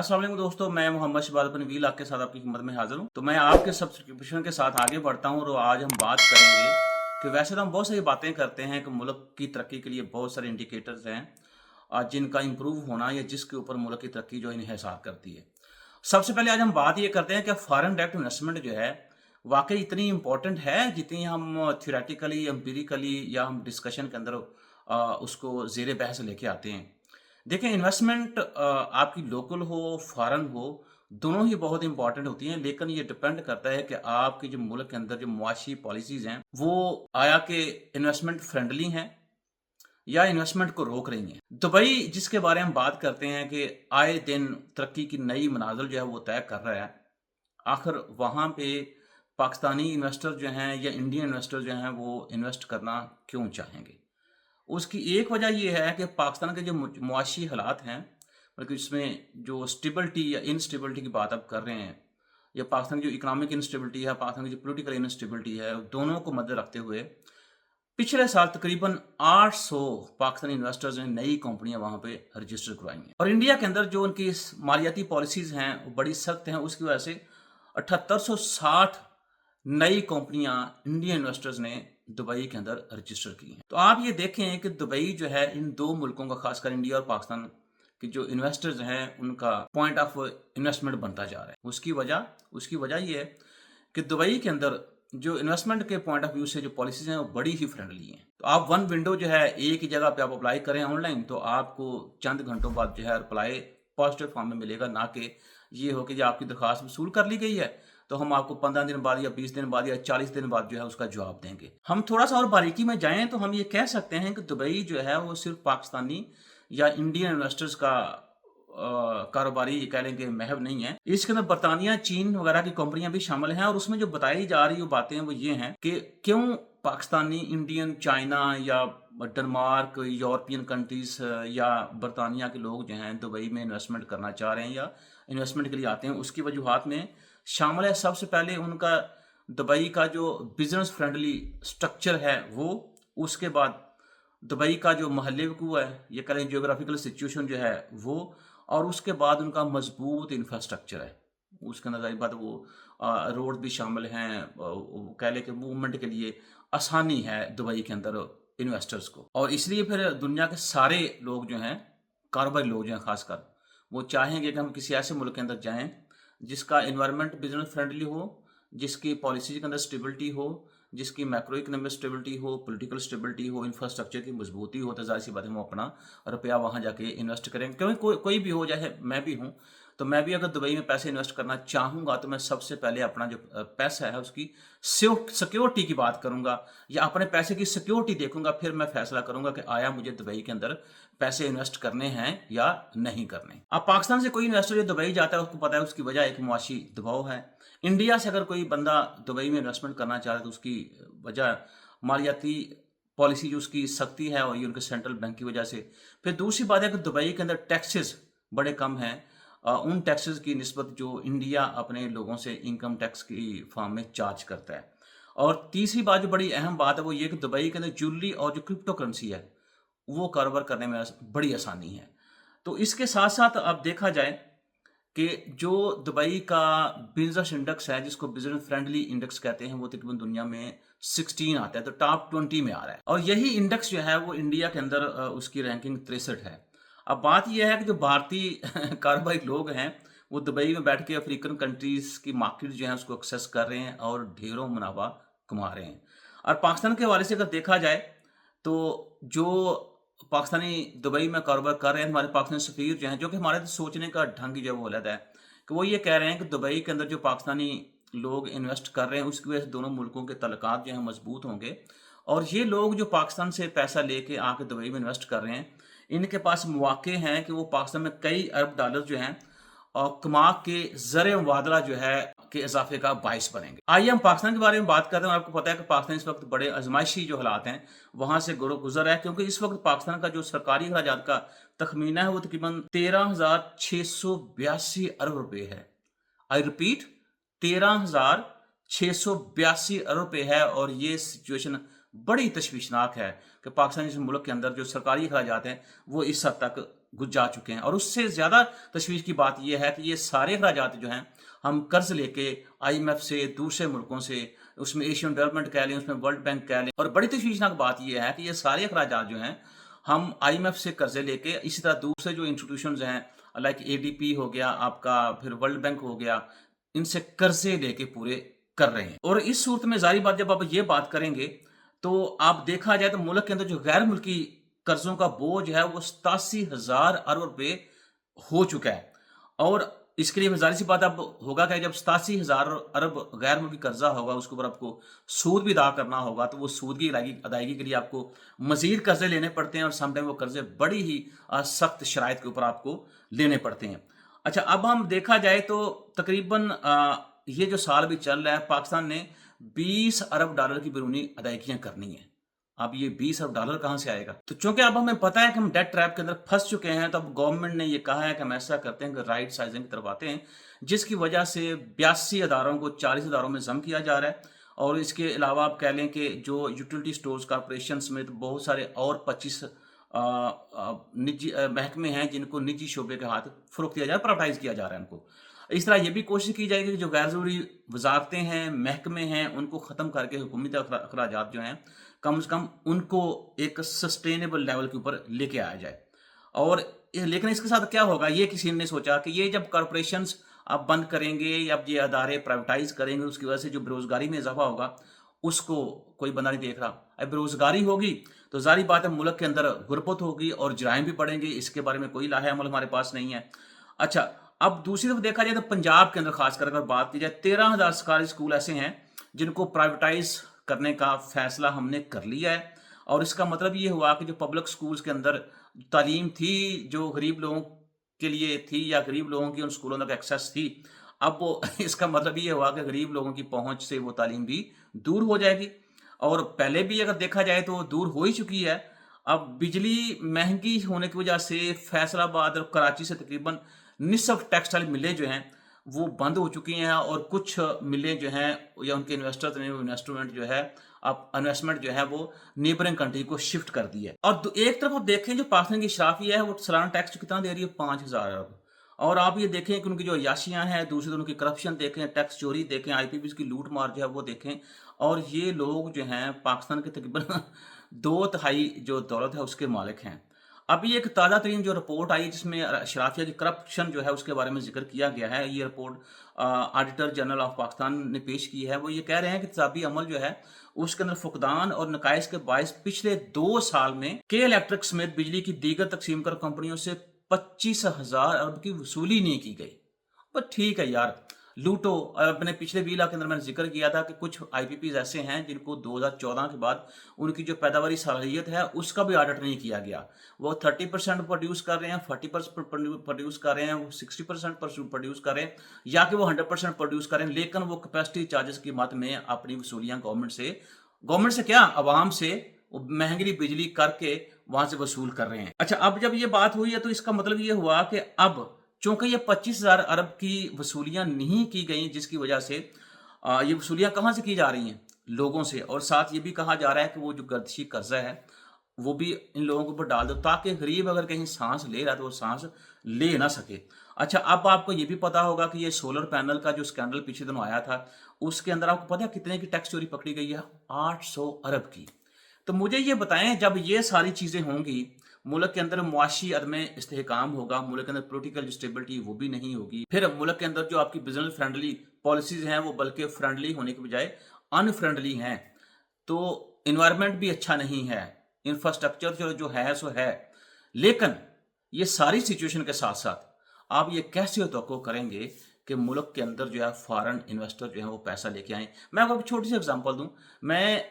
अस्सलाम वालेकुम दोस्तों, मैं मोहम्मद शहबाज अपने वील के साथ आपकी खिदमत में हाजिर हूँ। तो मैं आपके सब्सक्रिप्शन के साथ आगे बढ़ता हूँ और आज हम बात करेंगे कि वैसे तो हम बहुत सारी बातें करते हैं कि मुल्क की तरक्की के लिए बहुत सारे इंडिकेटर्स हैं जिनका इम्प्रूव होना या जिसके ऊपर मुल्क की तरक्की जो है इन्हिसार करती है। सबसे पहले आज हम बात ये करते हैं कि फॉरेन डायरेक्ट इन्वेस्टमेंट जो है वाकई इतनी इंपॉर्टेंट है जितनी हम थियोरेटिकली एम्पिरिकली या हम डिस्कशन के अंदर उसको जेर बहस लेके आते हैं। देखिए, इन्वेस्टमेंट आपकी लोकल हो फॉरेन हो, दोनों ही बहुत इंपॉर्टेंट होती हैं, लेकिन ये डिपेंड करता है कि आपके जो मुल्क के अंदर जो मुआशी पॉलिसीज हैं वो आया कि इन्वेस्टमेंट फ्रेंडली हैं या इन्वेस्टमेंट को रोक रही हैं। दुबई जिसके बारे में हम बात करते हैं कि आए दिन तरक्की की नई मनाजिल जो है वो तय कर रहा है, आखिर वहाँ पे पाकिस्तानी इन्वेस्टर जो हैं या इंडियन इन्वेस्टर जो हैं वो इन्वेस्ट करना क्यों चाहेंगे? उसकी एक वजह ये है कि पाकिस्तान के जो मुआशी हालात हैं, बल्कि इसमें जो स्टेबिलिटी या इंस्टेबिलिटी की बात आप कर रहे हैं, या पाकिस्तान की जो इकोनॉमिक इंस्टेबिलिटी है, पाकिस्तान की जो पॉलिटिकल इंस्टेबिलिटी है, दोनों को मद्दे रखते हुए पिछले साल तकरीबन 800 पाकिस्तानी इन्वेस्टर्स ने नई कंपनियां वहां पे रजिस्टर करवाई हैं। और इंडिया के अंदर जो उनकी मालियाती पॉलिसीज हैं वो बड़ी सख्त हैं, उसकी वजह से 7860 नई कंपनियां इंडियन इन्वेस्टर्स ने दुबई के अंदर रजिस्टर की हैं। तो आप ये देखें कि दुबई जो है इन दो मुल्कों का, खासकर इंडिया और पाकिस्तान के जो इन्वेस्टर्स हैं उनका पॉइंट ऑफ इन्वेस्टमेंट बनता जा रहा है। उसकी वजह ये है कि दुबई के अंदर जो इन्वेस्टमेंट के पॉइंट ऑफ व्यू से जो पॉलिसीज हैं वो बड़ी ही फ्रेंडली हैं। तो आप वन विंडो जो है एक ही जगह पे आप अप्लाई करें ऑनलाइन, तो आपको चंद घंटों बाद जो है रिप्लाई पॉजिटिव फॉर्म में मिलेगा, ना कि ये हो कि जो आपकी दरख्वास्त वसूल कर ली गई है तो हम आपको 15 दिन बाद या 20 दिन बाद या 40 दिन बाद जो है उसका जवाब देंगे। हम थोड़ा सा और बारीकी में जाएं तो हम ये कह सकते हैं कि दुबई जो है वो सिर्फ पाकिस्तानी या इंडियन इन्वेस्टर्स का कारोबारी ये कह लें कि महव नहीं है। इसके अंदर बरतानिया, चीन वगैरह की कंपनियां भी शामिल हैं, और उसमें जो बताई जा रही बातें वो ये हैं कि क्यों पाकिस्तानी, इंडियन, चाइना या डेनमार्क, यूरोपियन कंट्रीज या बरतानिया के लोग जो हैं दुबई में इन्वेस्टमेंट करना चाह रहे हैं या इन्वेस्टमेंट के लिए आते हैं। उसकी वजूहात में शामिल है सबसे पहले उनका दुबई का जो बिजनेस फ्रेंडली स्ट्रक्चर है वो, उसके बाद दुबई का जो महल्ले वकूअ है, ये करें जियोग्राफिकल सिचुएशन जो है वो, और उसके बाद उनका मजबूत इंफ्रास्ट्रक्चर है। उसके अंदर जाहिर बात वो रोड भी शामिल हैं, कह लें कि मूवमेंट के लिए आसानी है दुबई के अंदर इन्वेस्टर्स को, और इसलिए फिर दुनिया के सारे लोग जो हैं, कारोबारी लोग जो हैं खासकर, वो चाहेंगे कि हम किसी ऐसे मुल्क के अंदर जाएं जिसका इन्वायरमेंट बिजनेस फ्रेंडली हो, जिसकी पॉलिसी के अंदर स्टेबिलिटी हो, जिसकी मैक्रो इकोनॉमिक स्टेबिलिटी हो, पॉलिटिकल स्टेबिलिटी हो, इंफ्रास्ट्रक्चर की मजबूती हो, तो जाहिर सी बात है हम अपना रुपया वहाँ जाके इन्वेस्ट करेंगे। क्योंकि कोई भी हो, चाहे मैं भी हूँ, तो मैं भी अगर दुबई में पैसे इन्वेस्ट करना चाहूँगा तो मैं सबसे पहले अपना जो पैसा है उसकी सिक्योरिटी की बात करूँगा, या अपने पैसे की सिक्योरिटी देखूंगा, फिर मैं फैसला करूंगा कि आया मुझे दुबई के अंदर पैसे इन्वेस्ट करने हैं या नहीं करने। अब पाकिस्तान से कोई इन्वेस्टर जो दुबई जाता है उसको पता है उसकी वजह एक मुआशी दबाव है। इंडिया से अगर कोई बंदा दुबई में इन्वेस्टमेंट करना चाह रहा है तो उसकी वजह मालियाती पॉलिसी जो उसकी सख्ती है और ये उनके सेंट्रल बैंक की वजह से। फिर दूसरी बात है कि दुबई के अंदर टैक्सेस बड़े कम हैं, उन टैक्सेस की निस्बत जो इंडिया अपने लोगों से इनकम टैक्स की फॉर्म में चार्ज करता है। और तीसरी बात जो बड़ी अहम बात है वो ये कि दुबई के अंदर ज्वेलरी और जो क्रिप्टो करेंसी है वो कारोबार करने में बड़ी आसानी है। तो इसके साथ साथ अब देखा जाए कि जो दुबई का बिजनेस इंडेक्स है, जिसको बिजनेस फ्रेंडली इंडेक्स कहते हैं, वो तकरीबन दुनिया में 16 आता है, तो टॉप 20 में आ रहा है। और यही इंडेक्स जो है वो इंडिया के अंदर उसकी रैंकिंग 63 है। अब बात यह है कि जो भारतीय कारोबारी लोग हैं वो दुबई में बैठ के अफ्रीकन कंट्रीज की मार्केट जो है उसको एक्सेस कर रहे हैं और ढेरों मुनाफा कमा रहे हैं। और पाकिस्तान के हवाले से अगर देखा जाए तो जो पाकिस्तानी दुबई में कारोबार कर रहे हैं, हमारे पाकिस्तानी सफ़ीर जो हैं, जो कि हमारे सोचने का ढंग जो है वो अलग है, कि वो ये कह रहे हैं कि दुबई के अंदर जो पाकिस्तानी लोग इन्वेस्ट कर रहे हैं उसकी वजह से दोनों मुल्कों के तल्लुकात जो हैं मजबूत होंगे, और ये लोग जो पाकिस्तान से पैसा लेके आके दुबई में इन्वेस्ट कर रहे हैं, इनके पास मौके हैं कि वो पाकिस्तान में कई अरब डॉलर जो हैं और कमा के ज़र मुबादला जो है के इजाफे का बाइस बनेंगे। आइए हम पाकिस्तान के बारे में बात करते हैं। आपको पता है कि पाकिस्तान इस वक्त बड़े आजमाइशी जो हालात हैं वहां से गुजर है, क्योंकि इस वक्त पाकिस्तान का जो सरकारी अखराजात का तखमीना है वो तकरीबन 13,682 अरब रुपए है। आई रिपीट, 13,682 अरब रुपए है। और ये सिचुएशन बड़ी तशवीशनाक है कि पाकिस्तान इस मुल्क के अंदर जो सरकारी अखराजात हैं वो इस हद तक जा चुके हैं। और उससे ज़्यादा तशवीश की बात यह है कि ये सारे अखराजात जो हैं हम कर्ज लेके IMF से, दूसरे मुल्कों से, उसमें एशियन डेवलपमेंट कह लें, उसमें वर्ल्ड बैंक कह लें, और बड़ी तशवीशनाक बात यह है कि ये सारे अखराजात जो हैं हम IMF से कर्जे लेके, इसी तरह दूसरे जो इंस्टीट्यूशंस हैं लाइक ADP हो गया आपका, फिर वर्ल्ड बैंक हो गया, इनसे कर्जे लेके पूरे कर रहे हैं। और इस सूरत में ज़ाहिर बात, जब आप ये बात करेंगे तो आप देखा जाए तो मुल्क के अंदर जो गैर मुल्की कर्जों का बोझ है वो 87,000 अरब रुपए हो चुका है। और इसके लिए ज़ाहिर सी बात अब होगा कि जब 87,000 अरब गैर मुल्की कर्जा होगा, उसके ऊपर आपको सूद भी अदा करना होगा, तो वो सूद की अदायगी के लिए आपको मजीद कर्जे लेने पड़ते हैं, और समटाइम वो कर्जे बड़ी ही सख्त शराइत के ऊपर आपको लेने पड़ते हैं। अच्छा, अब हम देखा जाए तो तकरीबन ये जो साल भी चल रहा है, पाकिस्तान ने 20 अरब डॉलर की बैरूनी अदायगियां करनी है। अब ये 20 अरब डॉलर कहां से आएगा? तो चूंकि अब हमें पता है कि हम डेट ट्रैप के अंदर फंस चुके हैं, तो अब गवर्नमेंट ने ये कहा है कि हम ऐसा करते हैं कि राइट साइजिंग की तरफ आते हैं, जिसकी वजह से 82 अदारों को 40 अदारों में जम किया जा रहा है। और इसके अलावा आप कह लें कि जो यूटिलिटी स्टोर्स कॉरपोरेशन समेत बहुत सारे और 25 निजी महकमे हैं जिनको निजी शोबे के हाथ फरोख्त किया जा रहा है, प्राइवेटाइज किया जा रहा है उनको। इस तरह ये भी कोशिश की जाएगी कि जो गैर ज़रूरी वजारतें हैं, महकमे हैं, उनको ख़त्म करके हुकूमती अखराजात जो हैं कम से कम उनको एक सस्टेनेबल लेवल के ऊपर लेके आया जाए। और लेकिन इसके साथ क्या होगा, ये किसी ने नहीं सोचा कि ये जब कॉरपोरेशंस आप बंद करेंगे या ये अदारे प्राइवेटाइज करेंगे, उसकी वजह से जो बेरोजगारी में इजाफा होगा उसको कोई बंदा नहीं देख रहा। अब बेरोजगारी होगी तो जारी बात है मुल्क के अंदर गुरबत होगी और जराइम भी बढ़ेंगे, इसके बारे में कोई लाहे अमल हमारे पास नहीं है। अच्छा, अब दूसरी तरफ देखा जाए तो पंजाब के अंदर खासकर अगर बात की जाए, 13,000 सरकारी स्कूल ऐसे हैं जिनको प्राइवेटाइज करने का फैसला हमने कर लिया है। और इसका मतलब ये हुआ कि जो पब्लिक स्कूल्स के अंदर तालीम थी, जो गरीब लोगों के लिए थी या गरीब लोगों की उन स्कूलों तक एक्सेस थी, अब वो इसका मतलब ये हुआ कि गरीब लोगों की पहुंच से वो तालीम भी दूर हो जाएगी। और पहले भी अगर देखा जाए तो दूर हो ही चुकी है। अब बिजली महंगी होने की वजह से फैसलाबाद और कराची से तकरीबन निसफ टेक्सटाइल मिलें जो हैं वो बंद हो चुकी हैं, और कुछ मिलें जो हैं या उनके इन्वेस्टर्स ने इन्वेस्टमेंट जो है अब इन्वेस्टमेंट जो है वो नेबरिंग कंट्री को शिफ्ट कर दी है। और एक तरफ आप देखें जो पाकिस्तान की शराफी है वो सालाना टैक्स कितना दे रही है, 5,000 अरब। और आप ये देखें कि उनकी जो अयाशियाँ हैं, दूसरी उनकी करप्शन देखें, टैक्स चोरी देखें, IPPs की लूट मार जो है वो देखें। और ये लोग जो हैं पाकिस्तान के तकरीबन 2/3 जो दौलत है उसके मालिक हैं। अभी एक ताज़ा तरीन जो रिपोर्ट आई जिसमें शराफिया की करप्शन जो है उसके बारे में जिक्र किया गया है, ये report auditor general of Pakistan ने पेश की है। वो ये कह रहे हैं कि तेजाबी अमल जो है उसके अंदर फुकदान और नकाइश के बायस पिछले 2 साल में के इलेक्ट्रिक समेत बिजली की दीगर तकसीम कर कंपनियों से 25,000 अरब की वसूली नहीं की गई। पर ठीक है यार, लूटो। अपने पिछले वीला के अंदर मैंने जिक्र किया था कि कुछ IPPs ऐसे हैं जिनको 2014 के बाद उनकी जो पैदावारी सालाहियत है उसका भी ऑडिट नहीं किया गया। वो 30% प्रोड्यूस कर रहे हैं, 40% प्रोड्यूस कर रहे हैं, वो 60% प्रोड्यूस कर रहे हैं, या कि वो 100% प्रोड्यूस कर रहे हैं, लेकिन वो कैपेसिटी चार्जेस की मद में अपनी वसूलियाँ गवर्नमेंट से क्या, अवाम से महंगी बिजली करके वहां से वसूल कर रहे हैं। अच्छा, अब जब ये बात हुई है तो इसका मतलब ये हुआ कि अब चूंकि ये 25,000 अरब की वसूलियां नहीं की गई, जिसकी वजह से ये वसूलियां कहां से की जा रही हैं, लोगों से। और साथ ये भी कहा जा रहा है कि वो जो गर्दिशी कर्जा है वो भी इन लोगों के ऊपर डाल दो, ताकि गरीब अगर कहीं सांस ले रहा है तो वो सांस ले ना सके। अच्छा, अब आपको ये भी पता होगा कि ये सोलर पैनल का जो स्कैंडल पिछले दिनों आया था, उसके अंदर आपको पता है कितने की टैक्स चोरी पकड़ी गई है? 800 अरब की। तो मुझे ये बताएं, जब ये सारी चीज़ें होंगी, मुल्क के अंदर मुआशी अदम इस्तेहकाम होगा, मुल्क के अंदर पोलिटिकल स्टेबिलिटी वो भी नहीं होगी, फिर मुल्क के अंदर जो आपकी बिजनेस फ्रेंडली पॉलिसीज हैं वो बल्कि फ्रेंडली होने के बजाय अनफ्रेंडली हैं, तो इन्वायरमेंट भी अच्छा नहीं है, इंफ्रास्ट्रक्चर जो है सो है। लेकिन ये सारी सिचुएशन के साथ साथ आप ये कैसे तवक्को करेंगे कि मुल्क के अंदर जो है फॉरेन इन्वेस्टर जो है वो पैसा लेके आए? मैं आपको छोटी सी एग्जांपल दूं। मैं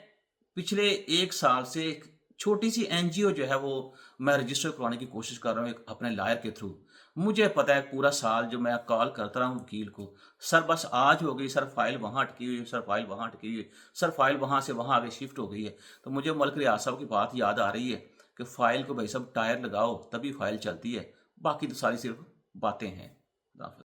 पिछले 1 साल से एक छोटी सी NGO जो है वो मैं रजिस्टर करवाने की कोशिश कर रहा हूँ अपने लॉयर के थ्रू। मुझे पता है पूरा साल जो मैं कॉल करता रहा हूँ वकील को, सर बस आज हो गई, सर फाइल वहाँ अटकी हुई है, सर फाइल वहाँ अटकी हुई है, सर फाइल वहाँ से वहाँ आगे शिफ्ट हो गई है। तो मुझे मलिक रियाज साहब की बात याद आ रही है कि फाइल को भाई सब टायर लगाओ तभी फाइल चलती है, बाकी तो सारी सिर्फ बातें हैं।